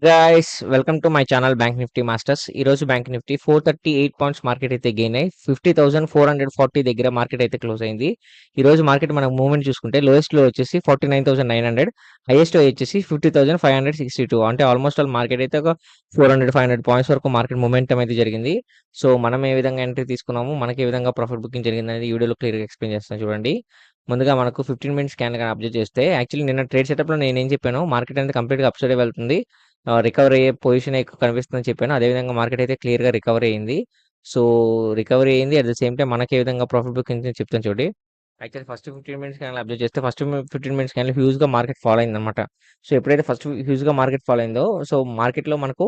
Guys welcome to my channel bank Nifty masters. ఈ రోజు bank Nifty 438 points market అయితే gain అయ్యి 50,440 దగ్గర మార్కెట్ అయితే క్లోజ్ అయింది. ఈ రోజు మార్కెట్ మనం మూవ్మెంట్ చూసుకుంటే లోయెస్ట్ లో వచ్చేసి 49,900, హైయెస్ట్ వచ్చేసి 50,562. అంటే ఆల్మోస్ట్ ఆల్ మార్కెట్ అయితే ఒక 400-500 పాయింట్స్ వరకు మార్కెట్ మూమెంటం అయితే జరిగింది. సో మనం ఏ విధంగా ఎంట్రీ తీసుకున్నాము, మనకి ఏ విధంగా ప్రాఫిట్ బుకింగ్ జరిగింది అనేది ఈ వీడియోలో క్లియర్గా ఎక్స్ప్లెయిన్ చేస్తాను చూడండి. ముందుగా మనకు 15 మినిట్స్ క్యాండిల్ కానీ అబ్జర్వ్ చేస్తే యాక్చువల్లీ నిన్న ట్రేడ్ సెటప్లో నేను ఏం చెప్పాను, మార్కెట్ అనేది కంప్లీట్గా అప్సైడ్ వెళ్తుంది, రికవర్ అయ్యే పొజిషన్ ఎక్కువ కనిపిస్తుందని చెప్పాను. అదేవిధంగా మార్కెట్ అయితే క్లియర్‌గా రికవరీ అయింది. సో, రికవరీ అయింది. అట్ ద సేమ్ టైమ్ మనకి ఏ విధంగా ప్రాఫిట్ బుకింగ్ చెప్తాను చూడండి. Actually first 15 minutes candle observe చేస్తే ఫస్ట్ 15 మినిట్స్ క్యాండిల్ హ్యూజ్‌గా మార్కెట్ ఫాలో అయిందనమాట. సో, ఎప్పుడైతే ఫస్ట్ హ్యూజ్‌గా మార్కెట్ ఫాలో అయిందో, సో, మార్కెట్‌లో మనకు